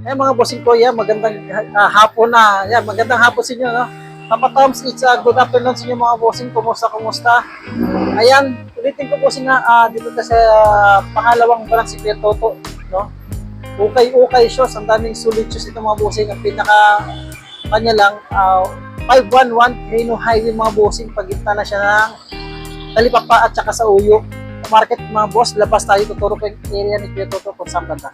Mga bossing ko, magandang hapon na. Magandang hapon sa inyo, no? Papa Toms, it's a good afternoon sa inyo mga bossing. Kumusta? Ayan, ulitin ko bossing na dito sa pangalawang brand si Kuya Toto, no? Ukay shows, ang daming solid shows ito mga bossing. Ang pinaka kanya lang, 511 Reno Highway mga bossing. Pagitan na siya ng Talipapa at saka sa Uyo. Market mga boss, labas tayo, tuturo ko yung area ni Kuya Toto kung saan banda.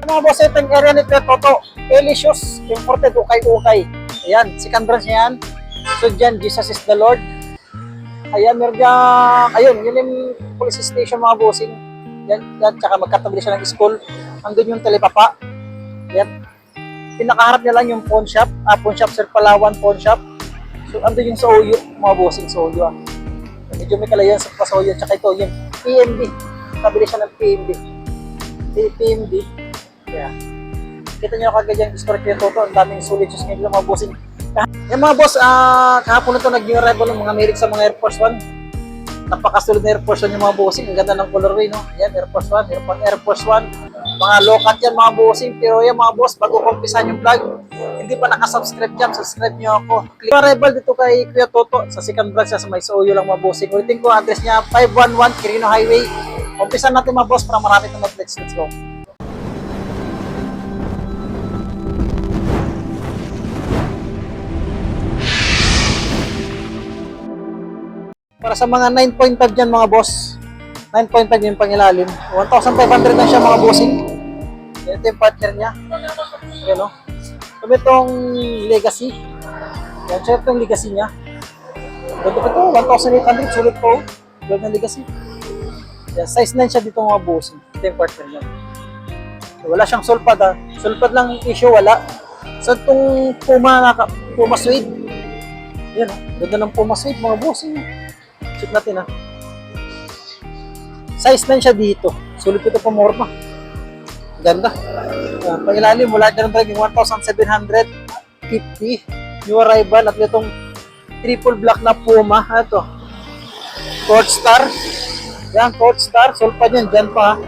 Mga boss, ito yung area ni Kuya Toto. Delicious, imported, ukay. Ayan, second branch niya yan. So dyan, Jesus is the Lord. Ayan, meron dyan, ayun, yun yung police station mga bossing. Yan, tsaka magkatabi siya ng school. Andun yung Talipapa. Yan. Pinakaharap niya lang yung pawn shop. Pawn shop, Sir Palawan pawn shop. So andun yung sa Uyo, mga bossing sa Uyo. Medyo may kalayan sa Pasoyo. Tsaka ito, yung PMB. Kabili siya ng PMB. PMB. Yeah. Kita nyo kagad yung story Kuya Toto. Ang daming solid shoes ngayon mga bossing. Yung mga boss, kahapon ito nag-new arrival ng mga Merrick sa mga Air Force One. Napakasulod na Air Force One yung mga bossing. Ang ganda ng colorway, no? Yan, Air Force One. Air Force One. Mga low-cut yan mga bossing. Pero yan mga boss, bago kumpisan yung vlog, hindi pa nakasubscribe dyan, subscribe nyo ako. Click arrival dito kay Kuya Toto sa second branch sa may Soyo lang mga bossing. Ulitin ko, address niya 511 Quirino Highway. Umpisan natin mga boss para marami na mag-let's go. Para sa mga 9.5 dyan mga boss, 9.5 yung pangilalim. 1,500 na siya mga bossing. Ito yung partner niya. Ayan o. So itong legacy. Yan, so itong legacy niya. Ito po, 1,800, sulit po. Gold na legacy. Yan, size 9 siya dito mga bossing. Ito yung partner niya. So, wala siyang sulpad ha. Sulpad lang issue, wala. So itong Puma suede. Yan o, ganda ng Puma suede mga bossing. Check natin ha. Size 9 siya dito. Sulit ito pa morma. Ganda. Pangilalim, mula dyan ng 1,750. New arrival at itong triple black na Puma. Ito. Court Star. Yan, Court Star. Sulpad yan. Dyan pa ha.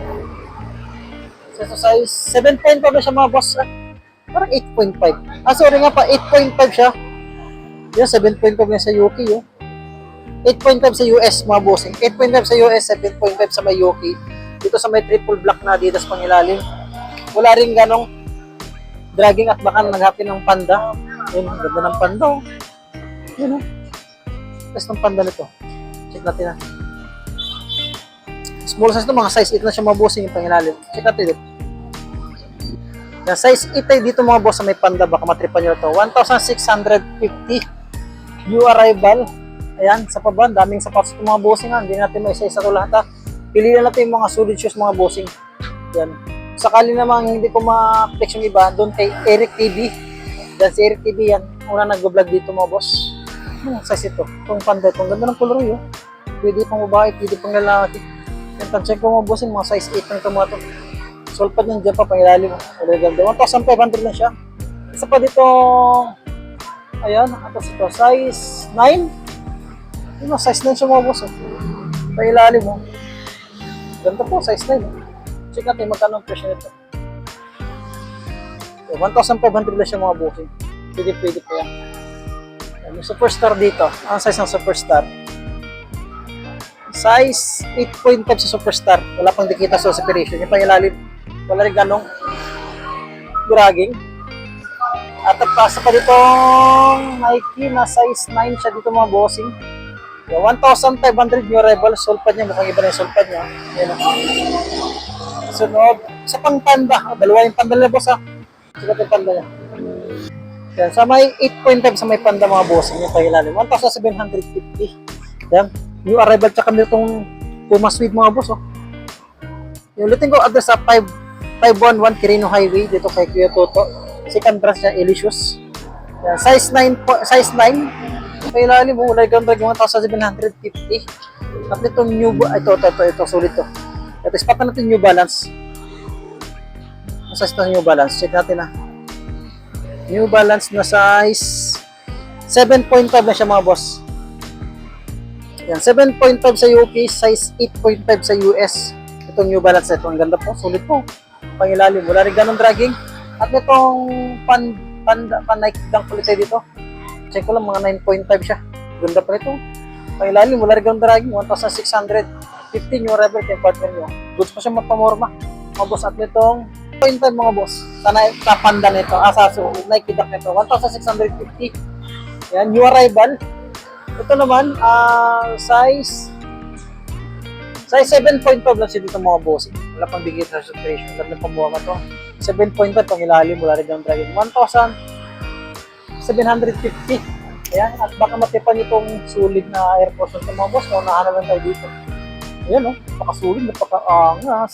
So, size 7.5 na siya mga boss. Parang 8.5. Sorry nga pa. 8.5 siya. Yan, 7.5 yan sa UK. 8.5 sa US mga bossing. 8.5 sa US, 7.5 sa may UK. Dito sa may triple black na Adidas pangilalim. Wala rin ganong dragging at baka naghapi ng panda. Yun, ganda ng panda. Yun Tapos ng panda nito. Check natin ha. Small size ito, mga size 8 na siya mga bossing yung pangilalim. Check natin dito. Yung size 8 ay dito mga boss sa may panda. Baka matripan nyo ito. 1,650. New arrival. Ayan, sa paban, daming sapatos ng mga bossing ha. Hindi natin may isa-isa ito lahat ha. Pilihan natin yung mga solid shoes mga bossing. Yan. Sakali namang hindi ko ma-flex yung iba, doon kay Eric TV. Yan, si Eric TV yan. Una nag-vlog dito mga boss. Size ito. Itong panda ito. Ang ganda ng color yun. Pwede pang babae, pwede pang lalaki. Yan, tansyan ko mga bossing, mga size 8 lang ito mga ito. Sulpad yan dyan pa, pangilalim. 1,500 lang siya. Isa pa dito, ayan, atas ito, size 9. Yung size 9 siya mga boss. Pangilalim mo. Ganda po, size 9. Check natin magkano ang presyo nito. 1,500 lang siya mga bossing. Pwede po yan. Yung Superstar dito. Ang size ng Superstar. Size 8.5 sa Superstar. Wala pang dikita sa separation. Yung pangilalim, wala rin ganong dragging. At pasa pa dito Nike na size 9 siya dito mga bossing. 1,500 new arrival. Sulpad niya, mukhang iba na yung sulpad niya. Yan. Sunod, sa pang panda. Dalawa yung panda na boss ha. Sila yung panda niya. Yan. Sa may 8.5 sa may panda mga boss. Yung pangilalim. 1,750. Yan. New arrival tsaka nitong Puma suede mga boss. Yung ulitin ko address sa 511 Quirino Highway. Dito kay Kuya Toto. Second branch niya, Elicious. Yan. Size 9. Pangilalim mo, wala kang drag 1,750. At itong new, ito, sulit to. Ito, ispatan natin New Balance. Nasa ito New Balance, check natin ha. New Balance na size 7.5 na siya mga boss. Yan, 7.5 sa UK, size 8.5 sa US. Itong New Balance ito, ang ganda po, sulit po. Pangilalim, wala rin ganong dragging. At itong Nike Dunk ulit tayo dito. Check ko lang, mga 9.5 siya. Ganda pa nito. Pangilalim, wala rin ganun dragging, 1,615 yung rebel kay partner nyo. Goods pa siya magpamorma. Mga boss, at nitong 0.5 mga boss. Sa Panda nito, sa Nike Dunk nito, 1,650. Yan, new arrival. Ito naman, size 7.5 lang siya dito mga boss. Wala pang bigay sa subscription. Ganda pang buha ka to. 7.5 pang ilalim, wala rin yung dragon. 1,750. Ayan, at baka matipan itong sulit na Air Force ng mga boss. Naunahan na lang tayo dito. Ayan o, napakasulit, napakaangas.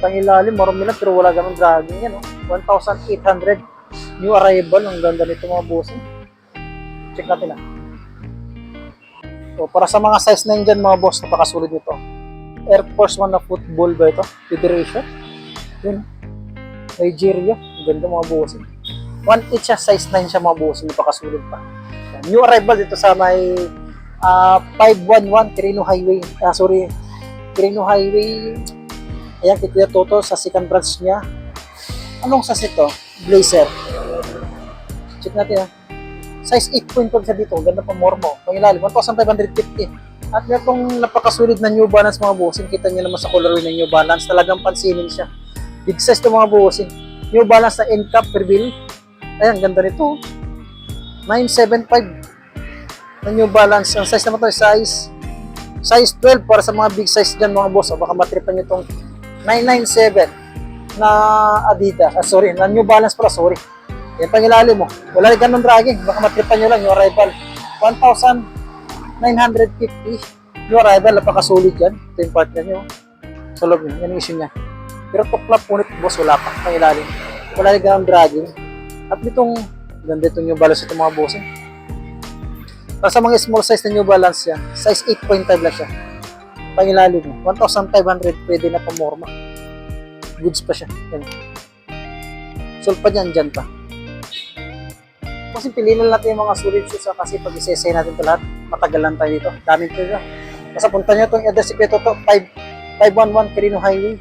Pang ilalim, marami lang, pero wala ganun dragon. Yan o, 1,800. New arrival, ang ganda nito mga boss. Check natin So, para sa mga size 9 dyan mga boss, napakasulit nito. Air Force 1 na football ba ito? Federation. Yun. Nigeria. Ganda mga boss. 1.8 siya, size 9 siya mga boss. Napakasulit pa. New arrival dito sa may 511 Quirino Highway. Quirino Highway. Ayan, kay Kuya Toto sa second branch niya. Anong size ito? Blazer. Check natin Size 8.5 siya dito. Ganda pa mormo. Pangilalim, 1,550. At itong napakasulit na New Balance mga bossing. Kita niyo naman sa colorway ng New Balance. Talagang pansinin siya. Big size ito mga bossing. New Balance na end-cap prebuild. Ayan, ganda nito. 975 na New Balance. Ang size naman ito size 12 para sa mga big size dyan mga boss. Baka matripan nyo itong 997 na Adidas. Na New Balance pala, sorry. Yan pangilalim mo. Wala rin ganun dragging. Baka matripan nyo lang yung arrival. 1,950 yung arrival. Napakasulit yan. Ito yung partner nyo. Sa loob nyo. Yan yung issue niya. Pero tuklap punit boss, wala pa. Pangilalim. Wala rin ganun dragging. At itong ganda itong New Balance itong mga bossing. Para sa mga small size na New Balance yan, size 8.5 lang siya. Pangilalim mo. 1,500 pwede na pamorma. Goods pa siya. Yan. Sold pa dyan pa. Kasi piliin lang natin yung mga solid shoes kasi pag isesay natin ito lahat, matagal lang tayo dito. Daming ito dito. Kasi punta nyo itong address si Kuya Toto, 511 Quirino Highway.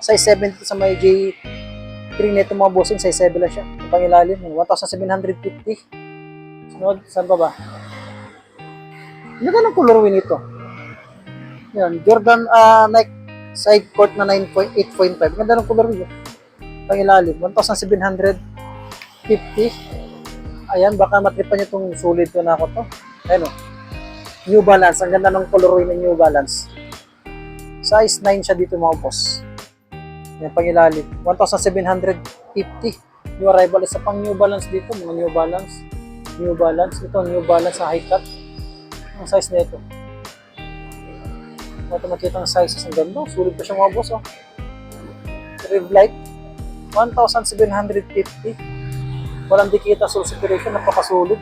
Size 7 sa may J3 nito mga bossing, size 7 lang siya. Ang pangilalim, 1,750. Sunod, saan pa ba? Ano ka ng colorway nito? Yan, Jordan Nike side court na 8.5. Ganda ng colorway. Pangilalim, 1,750. Ayan, baka matripan nyo itong solid ko na ako to. Ayan o. New Balance. Ang ganda ng colorway ng New Balance. Size 9 siya dito mga boss. Ayan, pangilalim. 1,750. New arrival. Isa pang New Balance dito. Mga New Balance. New Balance. Ito, New Balance sa high cut. Ang size na ito. Ito makita ang sizes. Ang ganda. Solid pa siya mga boss. Rev Light. 1,750. Walang dikita soul separation, napakasulit.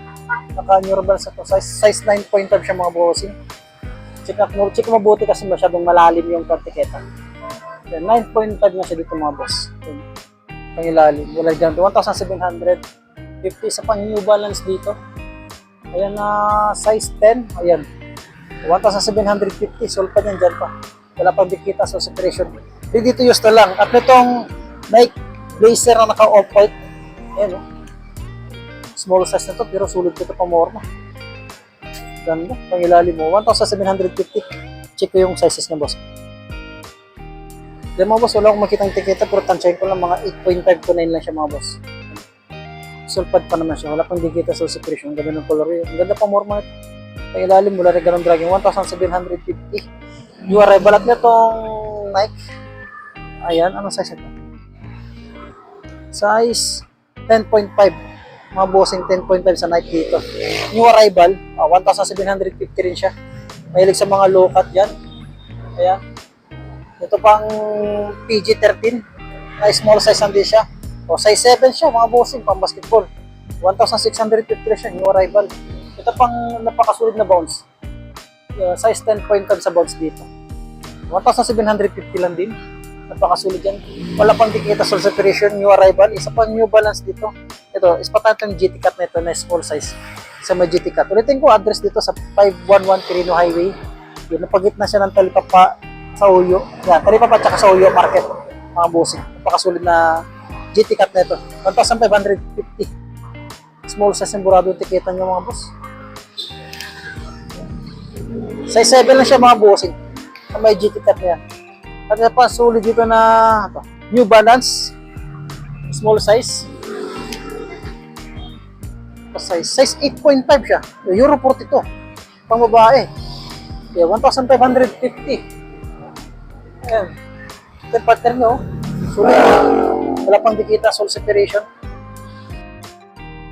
Naka-New Balance ito. Size 9.5 siya mga bossing. Check mabuti kasi masyadong malalim yung kartiketa. 9.5 na siya dito mga boss. Pangilalim. Wala dyan. 1,750 sa pang New Balance dito. Ayan na size 10. Ayan. 1,750. Sold pa dyan pa. Wala pang dikita soul separation. Dito use na lang. At nitong Nike Blazer na naka-off-white. Ayan small size na to pero sulit ko ito pamorma. Ganda. Pangilalim mo. 1,750. Check ko yung sizes niya boss. Diyan mga boss, wala akong makita yung tiketa pero tansyahin ko lang mga 8.5 to 9 lang siya mga boss. Sulpad pa naman siya. Wala pang dikita sa separation. Ang ganda ng color. Ang ganda pamorma ito. Pangilalim mula rin ganun dragging. 1,750. New arrival at nitong Nike. Ayan. Anong size ito? Size 10.5. Mga bossing 10.5 sa Nike dito. New arrival, 1,750 rin siya. Mahilig sa mga low cut dyan. Ayan. Ito pang PG-13. Na small size hindi siya. Size 7 siya mga bossing, pang basketball. 1,650 rin siya, new arrival. Ito pang napakasulit na bounce. Size 10.5 sa bounce dito. 1,750 lang din. Napakasulit yan. Wala pang dikita soul separation, new arrival. Isa pang New Balance dito. Ito, ispatan yung GT Cut na ito na small size sa may GT Cut. Ulitin ko address dito sa 511 Quirino Highway. Yun, napagitna siya ng Talipapa sa Uyo. Yan, Talipapa at sa Uyo Market. Mga bossing. Napakasulit na GT cut na ito. 1,550. Small size yung burado yung tikitan nyo mga boss. Size 7 lang siya mga bossing. May GT cut na yan. At ito pa, sulit dito na ito, New Balance. Small size. Size 8.5 siya. Euro 42. Pang babae. Yeah, 1,550. Ayan. Ito yung partner nyo. Sulit. Wala pang dikita, soul separation.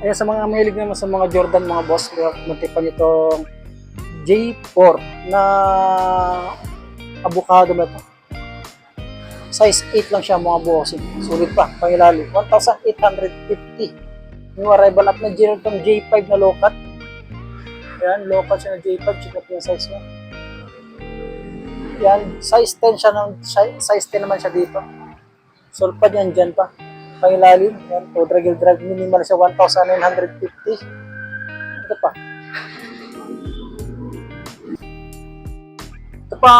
Ayan, sa mga mahilig naman sa mga Jordan, mga boss, matipan itong J4 na avocado na ito. Size 8 lang siya mga bossing. Sulit pa, pangilalim. 1,850. Yung arrival up na J itong J5 na low cut. Ayan, low cut siya na J5. Check up yung size niya. Yan, size 10 siya size 10 naman siya dito. Sulpad yan dyan pa. Pangilalim, yan, to drag minimal siya 1,950. Ito pa. Ito pa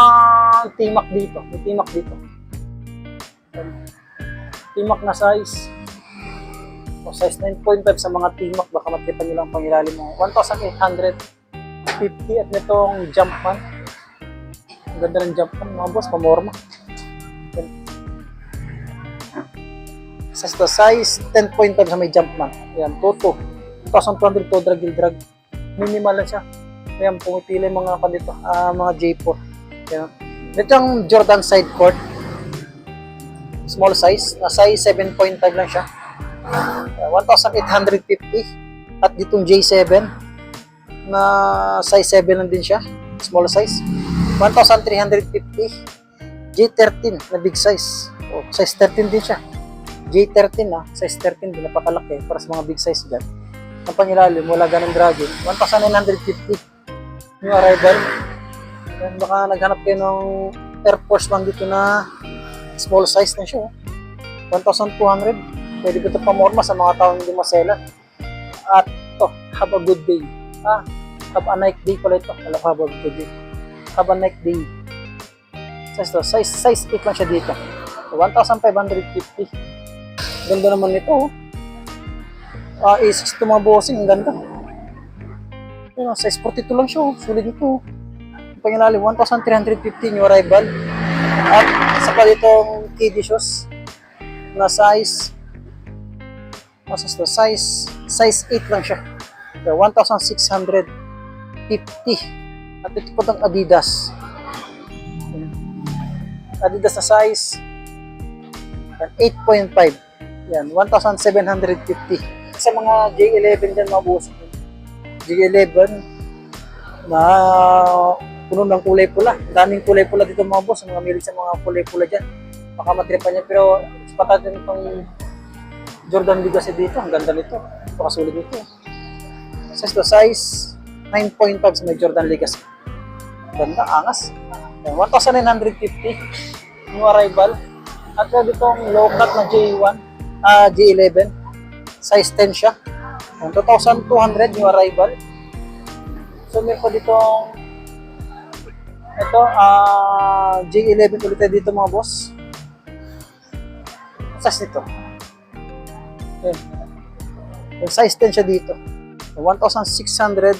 T-Mac dito. May T-Mac dito. T-Mac na size. O, size 9.5 sa mga T-Mac. Baka matipan nyo lang pangilalim mo. 1,850 at nitong Jumpman. Ang ganda ng Jumpman mga boss, pamorma. Size 10.5 sa may Jumpman. Ayan, Toto. 2,200 to drag. Minimal lang siya. Ayan, pumipili mga kanito, mga J4. Ayan. Ito ang Jordan Sidecourt. Small size. Size 7.5 lang siya. 1,850. At ditong J7 na size 7 lang din siya. Small size. 1,350. J13 na big size. O, size 13 din siya. J13 size 13 din, napakalaki para sa mga big size dyan. Ang pangilalim, wala ganang dragon. 1,950. New arrival. Yan, baka naghanap kayo ng Air Force One dito na small size na siya. 1,200. Pwede ko ito pamorma sa mga taong hindi masela. At ito, have a good day. Have a nice day pala ito. Have a good day. Have a nice day. Size 8 lang siya dito. 1,550. Ganda naman nito. A6 ito mga bossing. Ang ganda. Yun, size 42 lang siya. Sulit ito. Pangilalim, 1,350 new arrival. At isa pa ditong KD shoes na size 8 lang siya. 1,650. At ito po itong Adidas. Adidas na size 8.5. Yan, 1,750. Sa mga J11 dyan mga boss. J11 na puno ng kulay pula. Daming kulay pula dito mga boss. Mga milig sa mga kulay pula dyan. Baka matripan niya. Pero patatin itong Jordan Legacy dito. Ang ganda nito. Pakasulit nito. Size 9.5 sa may Jordan Legacy. Ganda, angas. 1,950. New arrival. At ditong low cut na J1. J11. Size 10 siya. 2,200 new arrival. So meron pa ditong ito, J11 ulit tayo dito mga boss. Size nito. Ayan. Yung size 10 siya dito. 1,650.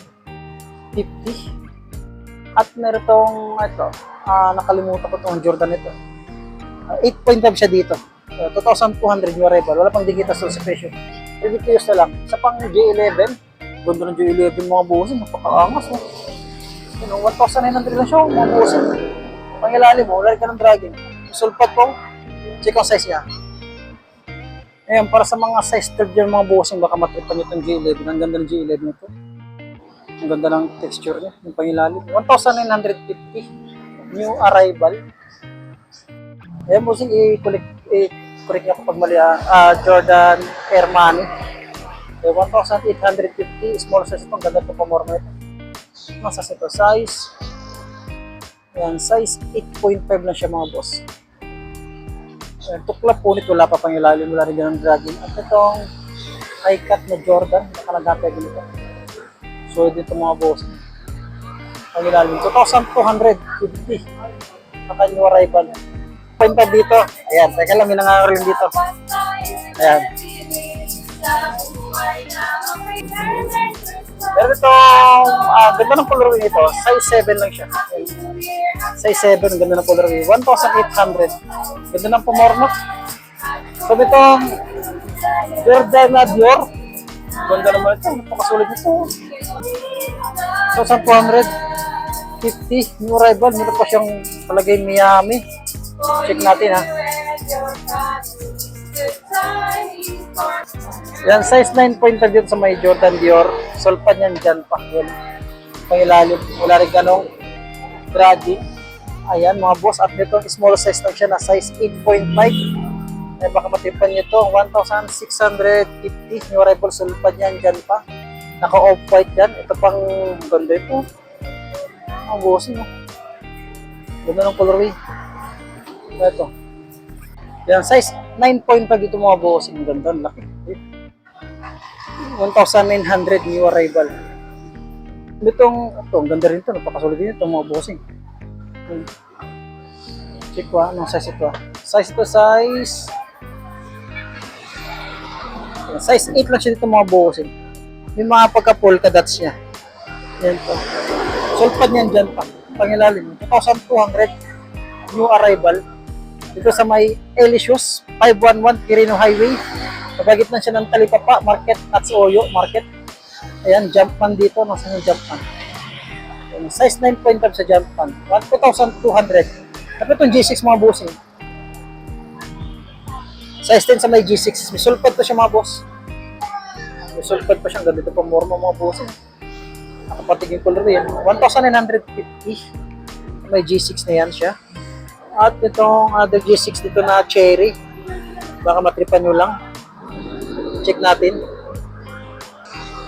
At meron itong ito, nakalimutan ko itong Jordan ito. 8.5 siya dito. 2,200 new arrival. Wala pang digita sa presyo. Ridiculous na lang. Sa pang J11, ganda ng J11 mga bossing. Napakaangas. 1,900 lang siya mga bossing. Pangilalim mo, wala ka ng dragon. Sulpat ko, check ang size niya. Ayan, para sa mga size 12 dyan mga bossing, baka matripan nyo itong J11. Ang ganda ng J11 nito. Ang ganda ng texture niya, yung pangilalim. 1,950 new arrival. Ayan bossing, i-correct niya kapag mali. Jordan Air Money. 1,850 small size ito. Ang ganda ito pamorma ito. Masas ito size. Ayan, size 8.5 lang siya mga boss. Ayan, tuklap po nito. Wala pa pang ilalim. Wala rin ganang dragging. At itong high cut na Jordan. Nakalagapay dito. So dito mga boss. Pang ilalim. 2,250. Naka new arrival. 5 dito. Ayan, teka lang, may nangangaroon dito. Ayan. Pero itong, ganda ng colorway nito, size 7 lang siya. Size 7, ganda ng colorway. 1,800. Ganda ng pumormok. So itong Jordana Dior, ganda naman ito, napakasulit nito. So 1,250, new arrival, meron pa siyang palagay Miami. Check natin ha. Yan, size 9.5 dito sa may Jordan Dior. Sulpan yan dyan pa. Yan. Pangilalim. Wala rin ganong dragging. Ayan mga boss. At nito, small size lang siya na size 8.5. Ay baka matipan nyo ito. 1,650. New arrival sulpan yan dyan pa. Naka off-white yan. Ito pang ganda ito. Ang boss no. Ganda ng colorway. Ito. Yan, size 9.5 dito mga boss. Ang ganda, laki. 1,900 new arrival. Itong, ang ganda rin ito. Napakasulit din ito mga bossing. Check ko anong size ito. Size ito, size 8 lang siya dito mga bossing. May mga pagka-polka dots niya. Yan po. Sulpad niyan dyan pa. Pangilalim. 2,200 new arrival. Dito sa may Elisius 511 Quirino Highway. Nabagit na siya ng Talipapa Market at Oyo Market. Ayan, Jumpman dito. Nasaan yung Jumpman? Ayan, size 9.5 sa Jumpman. 1,200. At itong G6 mga bossing. Size 10 sa may G6. May sulpad pa siya mga boss. May sulpad pa siya. Ganito pa morma mga bossing. Nakapatig yung color yan. 1,950. May G6 na yan siya. At itong other G6 dito na cherry. Baka matripan nyo lang. Check natin.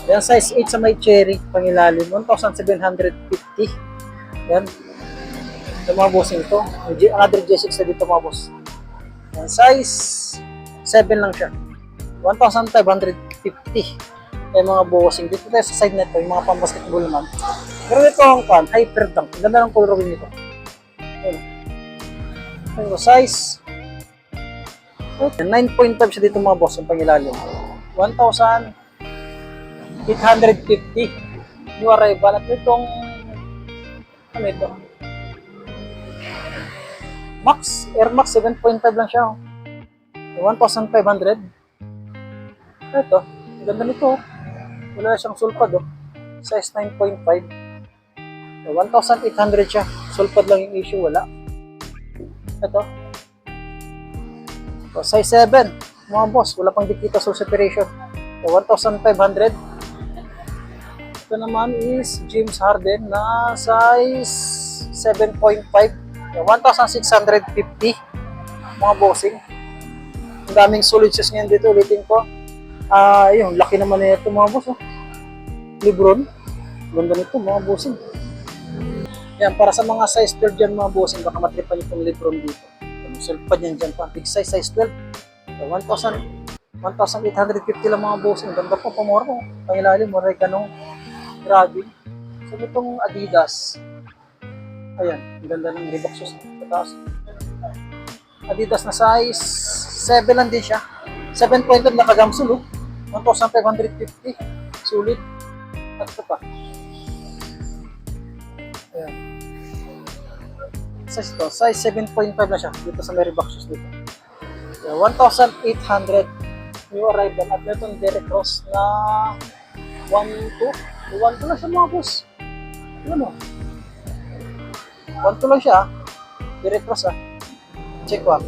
Yan, size 8 sa may cherry. Pangilalim. 1,750. Yan. Ito mga bossing ito. Another G6 na dito mga boss. Yan, size 7 lang siya. 1,550. Yan mga bossing. Dito tayo sa side na ito. Yung mga pang-basketball man. Pero ito ang pan. Hyper dunk. Ganda ng color nito. Yan. Ito, size 9.5 siya dito mga boss, yung pangilalim. 1,850 new arrival. At itong ano ito? Max, Air Max 7.5 lang siya. 1,500. Ito, ganda nito. Wala siyang sulpad. Size 9.5. 1,800 siya. Sulpad lang yung issue, wala. Ito. Size 7. Mga boss, wala pang dikita soul separation. 1,500. Ito naman is James Harden na size 7.5. 1,650. Mga bossing. Ang daming solid shoes ngayon dito. Ulitin ko. Yung laki naman na ito mga boss. Lebron. Ganda nito mga bossing. Yan, para sa mga size 12 dyan mga bossing, baka matripan nyo itong Lebron dito. Sulpad yan dyan pa. Big size, size 12. 1,850 lang mga bossing. Ganda po, pamora po. Pangilalim, maray ganong grabe. So, itong Adidas. Ayan, ang ganda ng Reebok shoes. Pataas. Adidas na size 7 lang din siya. 7.5 nakagamsul, 1,550. Sulit. At ito pa. Ayan. Size to, size 7.5 na siya dito sa Mary Boxes dito. 1,800 new arrival at itong Derek Ross na 1,200 lang siya mga boss. Ano mo? 1,200 lang siya. Derek Ross check ko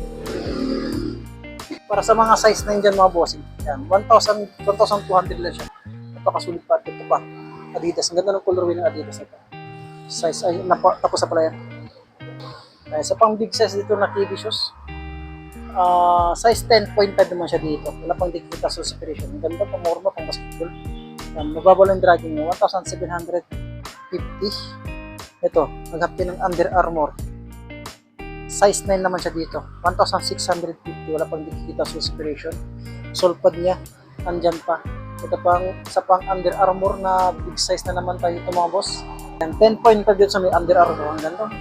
para sa mga size na yun dyan mga boss. Yan, 1,200 lang siya. Napakasulit pa at ito pa. Adidas, ang ganda ng colorway ng Adidas ito. Size ay tapos sa pala yan. Sa pang big size dito na KB shoes, size 10.5 naman siya dito. Wala pang dikita sa separation. Ang ganda pa, morma pang basketball. Mababa lang dragging mo. 1,750. Ito, naghapti ng Under Armour. Size 9 naman siya dito. 1,650. Wala pang dikita sa separation. Sulpad niya. Andyan pa. Ito pang sa pang Under Armour na big size na naman tayo ito mga boss. 10.5 dito sa may Under Armour. Ang ganda.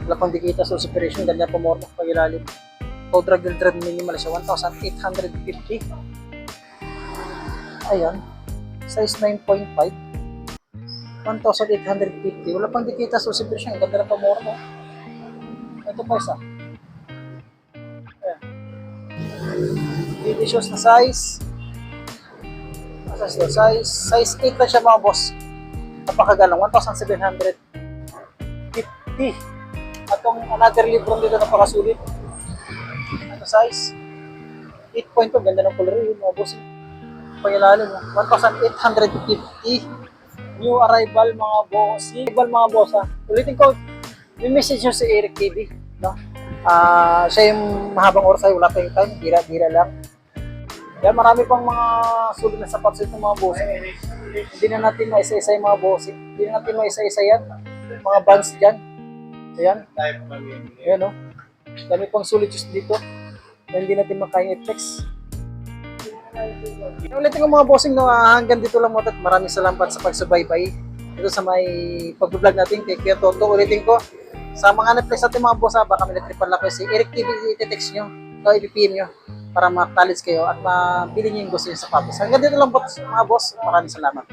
Wala pang dikita sa separation. Ganda pa morma pag ilalim. code regular dread minimal siya, 1,850. Ayan, size 9.5, 1,850. Wala pang dikita, so simple siya. Ang ganda ng pamura mo. Ito pa isa. Ayan. Hindi shoes na size. Size 8 lang siya mga boss. Napakagalang, 1,750. Atong another libro dito na pakasulit. Ito size 8.2, ganda ng color yun mga boss. Pangilalim, 1,850. New arrival mga boss. Arrival mga boss ha. Ulitin ko, may message nyo si Eric TV. No? Siya yung mahabang oras ay wala tayong time, bira-bira lang. Yan, marami pang mga sulit na sapatos ng mga boss. Hindi na natin maisa-isa yung mga boss. Hindi na natin maisa-isa yan. Mga bands dyan. Ayan. Ayan o. Dami pang sulit just dito. Na hindi natin makaya i-flex. Ulitin ko mga bossing, no, hanggang dito lang mo. Maraming salamat sa pagsubaybay. Dito sa may pag-vlog natin kay Kuya Toto. Ulitin ko, sa mga na-flex natin mga boss, baka may natripan lang kayo si Eric TV, i-text nyo. O i-PM nyo para ma-college kayo at mabili nyo yung gusto nyo sa sapatos. Hanggang dito lang po mga boss. Maraming salamat.